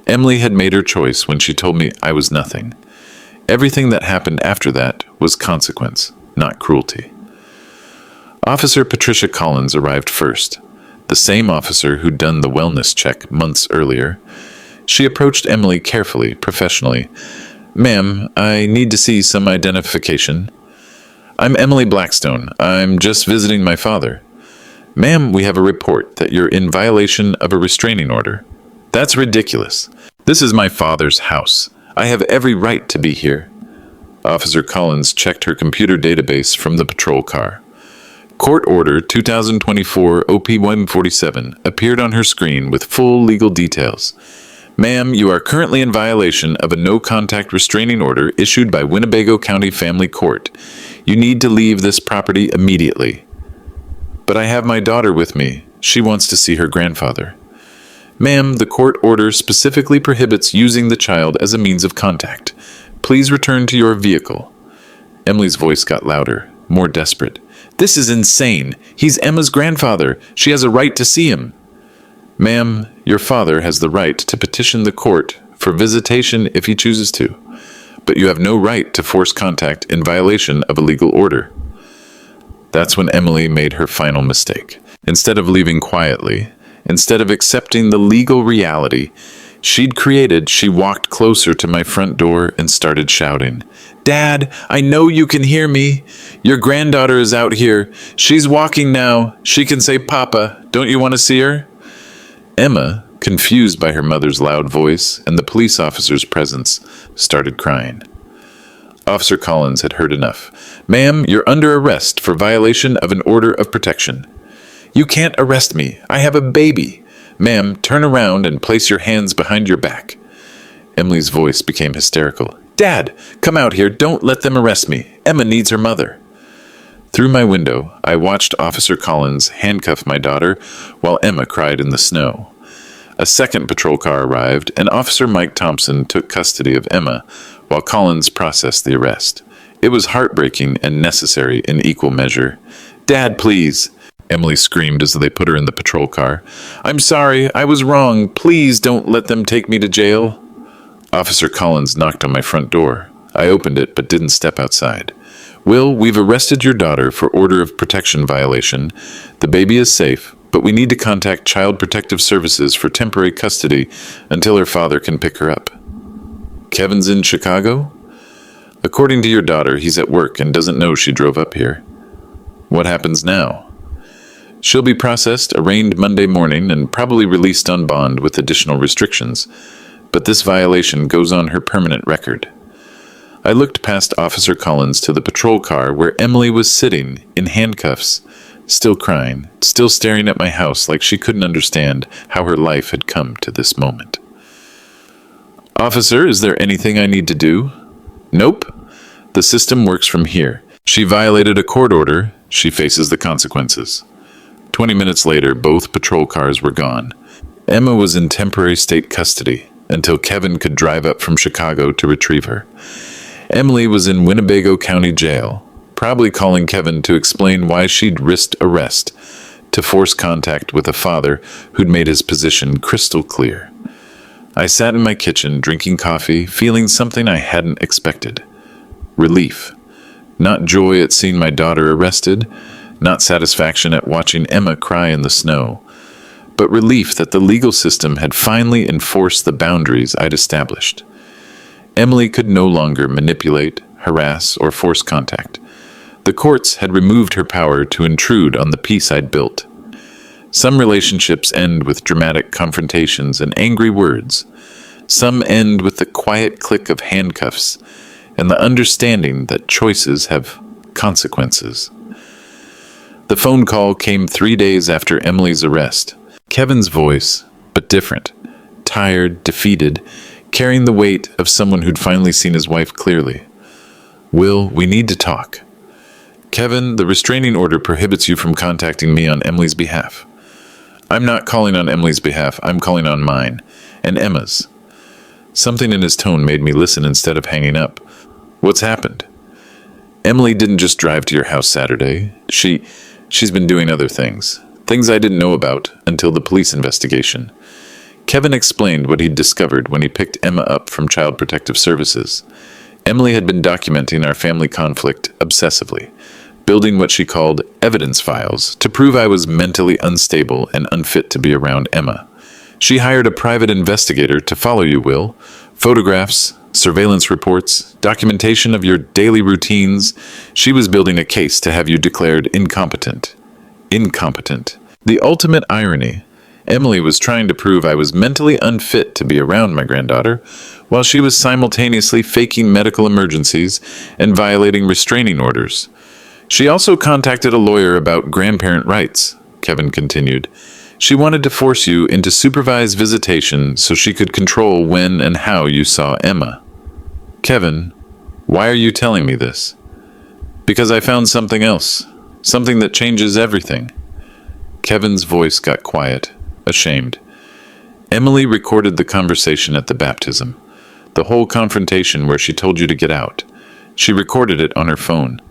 Emily had made her choice when she told me I was nothing. Everything that happened after that was consequence, not cruelty. Officer Patricia Collins arrived first, the same officer who'd done the wellness check months earlier. She approached Emily carefully, professionally. "Ma'am, I need to see some identification." "I'm Emily Blackstone. I'm just visiting my father." "Ma'am, we have a report that you're in violation of a restraining order." "That's ridiculous. This is my father's house. I have every right to be here." Officer Collins checked her computer database from the patrol car. Court Order 2024 OP-147 appeared on her screen with full legal details. "Ma'am, you are currently in violation of a no-contact restraining order issued by Winnebago County Family Court. You need to leave this property immediately." "But I have my daughter with me. She wants to see her grandfather." "Ma'am, the court order specifically prohibits using the child as a means of contact. Please return to your vehicle." Emily's voice got louder, more desperate. "This is insane. He's Emma's grandfather. She has a right to see him." "Ma'am, your father has the right to petition the court for visitation if he chooses to, but you have no right to force contact in violation of a legal order." That's when Emily made her final mistake. Instead of leaving quietly, instead of accepting the legal reality she'd created, she walked closer to my front door and started shouting, "Dad, I know you can hear me. Your granddaughter is out here. She's walking now. She can say Papa. Don't you want to see her?" Emma, confused by her mother's loud voice and the police officer's presence, started crying. Officer Collins had heard enough. "Ma'am, you're under arrest for violation of an order of protection." "You can't arrest me. I have a baby." "Ma'am, turn around and place your hands behind your back." Emily's voice became hysterical. "Dad, come out here. Don't let them arrest me. Emma needs her mother." Through my window, I watched Officer Collins handcuff my daughter while Emma cried in the snow. A second patrol car arrived, and Officer Mike Thompson took custody of Emma while Collins processed the arrest. It was heartbreaking and necessary in equal measure. "Dad, please." Emily screamed as they put her in the patrol car. "I'm sorry, I was wrong. Please don't let them take me to jail." Officer Collins knocked on my front door. I opened it but didn't step outside. "Will, we've arrested your daughter for order of protection violation. The baby is safe, but we need to contact Child Protective Services for temporary custody until her father can pick her up." "Kevin's in Chicago?" "According to your daughter, he's at work and doesn't know she drove up here." "What happens now?" "She'll be processed, arraigned Monday morning, and probably released on bond with additional restrictions. But this violation goes on her permanent record." I looked past Officer Collins to the patrol car where Emily was sitting in handcuffs, still crying, still staring at my house like she couldn't understand how her life had come to this moment. "Officer, is there anything I need to do?" "Nope. The system works from here. She violated a court order. She faces the consequences." 20 minutes later, both patrol cars were gone. Emma was in temporary state custody until Kevin could drive up from Chicago to retrieve her. Emily was in Winnebago County Jail, probably calling Kevin to explain why she'd risked arrest to force contact with a father who'd made his position crystal clear. I sat in my kitchen drinking coffee, feeling something I hadn't expected. Relief. Not joy at seeing my daughter arrested, not satisfaction at watching Emma cry in the snow, but relief that the legal system had finally enforced the boundaries I'd established. Emily could no longer manipulate, harass, or force contact. The courts had removed her power to intrude on the peace I'd built. Some relationships end with dramatic confrontations and angry words. Some end with the quiet click of handcuffs and the understanding that choices have consequences. The phone call came 3 days after Emily's arrest. Kevin's voice, but different. Tired, defeated, carrying the weight of someone who'd finally seen his wife clearly. "Will, we need to talk." "Kevin, the restraining order prohibits you from contacting me on Emily's behalf." "I'm not calling on Emily's behalf. I'm calling on mine. And Emma's." Something in his tone made me listen instead of hanging up. "What's happened?" "Emily didn't just drive to your house Saturday. She's been doing other things. Things I didn't know about until the police investigation." Kevin explained what he'd discovered when he picked Emma up from Child Protective Services. Emily had been documenting our family conflict obsessively, building what she called evidence files to prove I was mentally unstable and unfit to be around Emma. "She hired a private investigator to follow you, Will. Photographs, surveillance reports, documentation of your daily routines. She was building a case to have you declared incompetent." Incompetent. The ultimate irony. Emily was trying to prove I was mentally unfit to be around my granddaughter, while she was simultaneously faking medical emergencies and violating restraining orders. "She also contacted a lawyer about grandparent rights," Kevin continued. "She wanted to force you into supervised visitation so she could control when and how you saw Emma." "Kevin, why are you telling me this?" "Because I found something else. Something that changes everything." Kevin's voice got quiet, ashamed. "Emily recorded the conversation at the baptism. The whole confrontation where she told you to get out. She recorded it on her phone."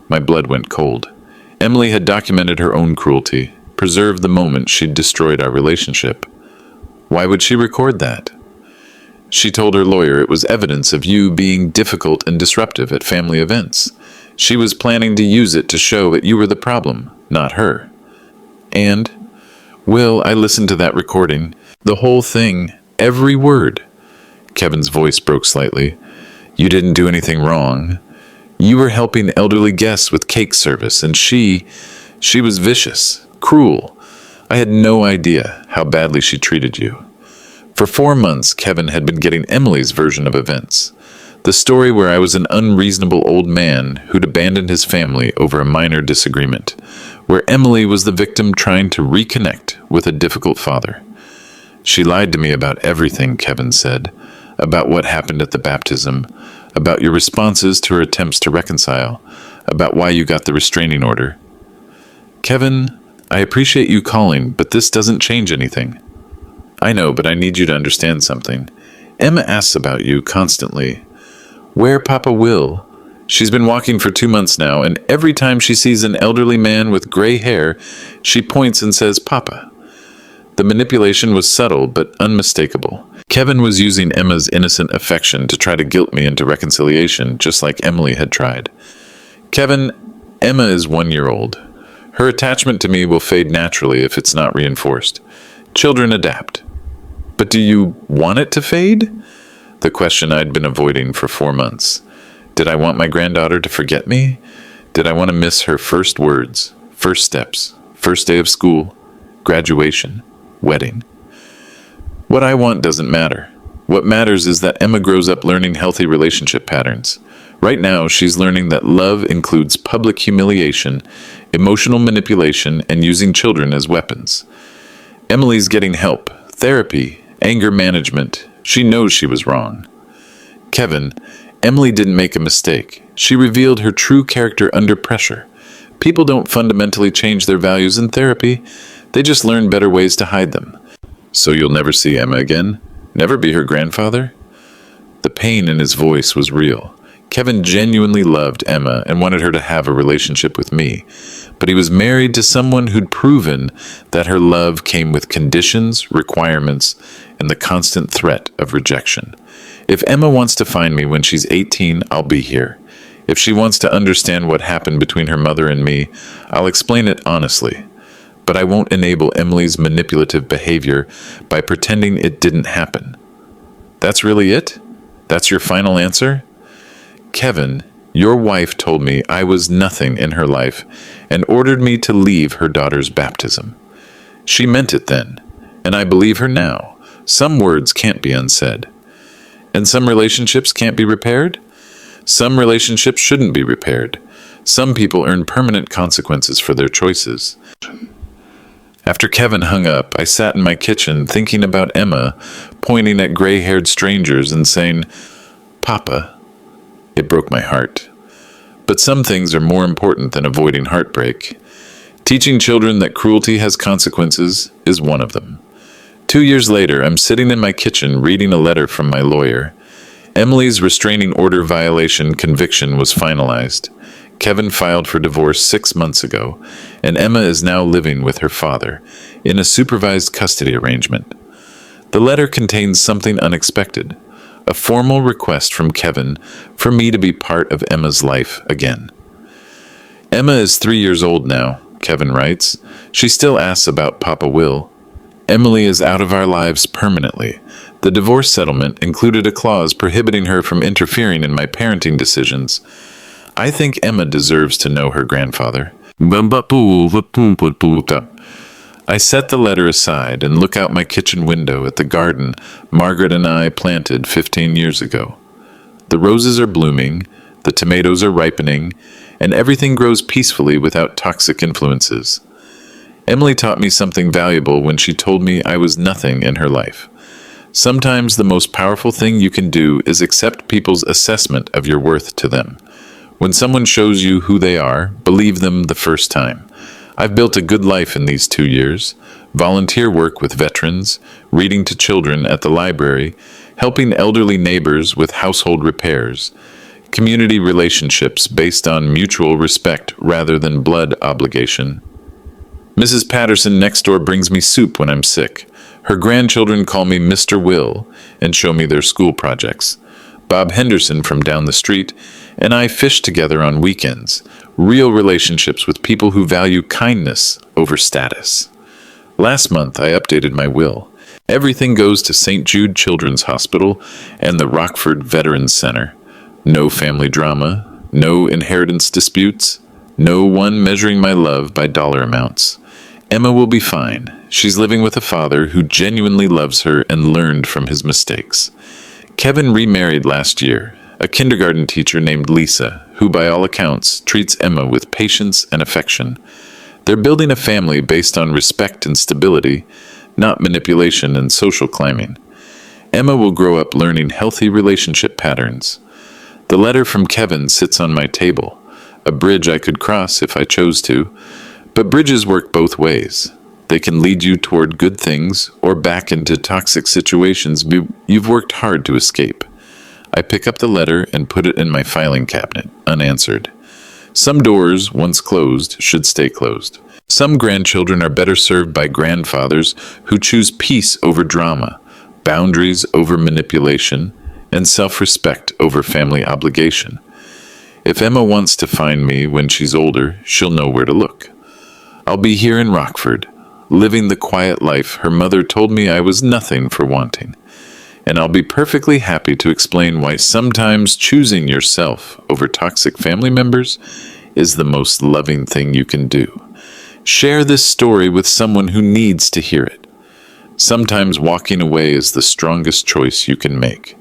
My blood went cold. Emily had documented her own cruelty, preserved the moment she'd destroyed our relationship. Why would she record that? She told her lawyer it was evidence of you being difficult and disruptive at family events. She was planning to use it to show that you were the problem, not her. And, Will, I listened to that recording. The whole thing, every word. Kevin's voice broke slightly. You didn't do anything wrong. You were helping elderly guests with cake service, and she was vicious, cruel. I had no idea how badly she treated you. For 4 months, Kevin had been getting Emily's version of events. The story where I was an unreasonable old man who'd abandoned his family over a minor disagreement, where Emily was the victim trying to reconnect with a difficult father. She lied to me about everything, Kevin said, about what happened at the baptism, about your responses to her attempts to reconcile, about why you got the restraining order. Kevin, I appreciate you calling, but this doesn't change anything. I know, but I need you to understand something. Emma asks about you constantly. Where Papa Will? She's been walking for 2 months now, and every time she sees an elderly man with gray hair, she points and says, "Papa." The manipulation was subtle but unmistakable. Kevin was using Emma's innocent affection to try to guilt me into reconciliation, just like Emily had tried. Kevin, Emma is 1 year old. Her attachment to me will fade naturally if it's not reinforced. Children adapt. But do you want it to fade? The question I'd been avoiding for 4 months. Did I want my granddaughter to forget me? Did I want to miss her first words, first steps, first day of school, graduation, wedding? What I want doesn't matter. What matters is that Emma grows up learning healthy relationship patterns. Right now, she's learning that love includes public humiliation, emotional manipulation, and using children as weapons. Emily's getting help, therapy, anger management. She knows she was wrong. Kevin, Emily didn't make a mistake. She revealed her true character under pressure. People don't fundamentally change their values in therapy. They just learn better ways to hide them. So you'll never see Emma again? Never be her grandfather? The pain in his voice was real. Kevin genuinely loved Emma and wanted her to have a relationship with me, but he was married to someone who'd proven that her love came with conditions, requirements, and the constant threat of rejection. If Emma wants to find me when she's 18, I'll be here. If she wants to understand what happened between her mother and me, I'll explain it honestly. But I won't enable Emily's manipulative behavior by pretending it didn't happen. That's really it? That's your final answer? Kevin, your wife told me I was nothing in her life and ordered me to leave her daughter's baptism. She meant it then, and I believe her now. Some words can't be unsaid. And some relationships can't be repaired? Some relationships shouldn't be repaired. Some people earn permanent consequences for their choices. After Kevin hung up, I sat in my kitchen thinking about Emma, pointing at gray-haired strangers and saying, "Papa." It broke my heart. But some things are more important than avoiding heartbreak. Teaching children that cruelty has consequences is one of them. 2 years later, I'm sitting in my kitchen reading a letter from my lawyer. Emily's restraining order violation conviction was finalized. Kevin filed for divorce 6 months ago, and Emma is now living with her father in a supervised custody arrangement. The letter contains something unexpected, a formal request from Kevin for me to be part of Emma's life again. Emma is 3 years old now, Kevin writes. She still asks about Papa Will. Emily is out of our lives permanently. The divorce settlement included a clause prohibiting her from interfering in my parenting decisions. I think Emma deserves to know her grandfather. I set the letter aside and look out my kitchen window at the garden Margaret and I planted 15 years ago. The roses are blooming, the tomatoes are ripening, and everything grows peacefully without toxic influences. Emily taught me something valuable when she told me I was nothing in her life. Sometimes the most powerful thing you can do is accept people's assessment of your worth to them. When someone shows you who they are, believe them the first time. I've built a good life in these 2 years. Volunteer work with veterans, reading to children at the library, helping elderly neighbors with household repairs, community relationships based on mutual respect rather than blood obligation. Mrs. Patterson next door brings me soup when I'm sick. Her grandchildren call me Mr. Will and show me their school projects. Bob Henderson from down the street and I fish together on weekends. Real relationships with people who value kindness over status. Last month, I updated my will. Everything goes to St. Jude Children's Hospital and the Rockford Veterans Center. No family drama, no inheritance disputes, no one measuring my love by dollar amounts. Emma will be fine. She's living with a father who genuinely loves her and learned from his mistakes. Kevin remarried last year, a kindergarten teacher named Lisa, who by all accounts treats Emma with patience and affection. They're building a family based on respect and stability, not manipulation and social climbing. Emma will grow up learning healthy relationship patterns. The letter from Kevin sits on my table, a bridge I could cross if I chose to, but bridges work both ways. They can lead you toward good things or back into toxic situations you've worked hard to escape. I pick up the letter and put it in my filing cabinet, unanswered. Some doors, once closed, should stay closed. Some grandchildren are better served by grandfathers who choose peace over drama, boundaries over manipulation, and self-respect over family obligation. If Emma wants to find me when she's older, she'll know where to look. I'll be here in Rockford, living the quiet life her mother told me I was nothing for wanting. And I'll be perfectly happy to explain why sometimes choosing yourself over toxic family members is the most loving thing you can do. Share this story with someone who needs to hear it. Sometimes walking away is the strongest choice you can make.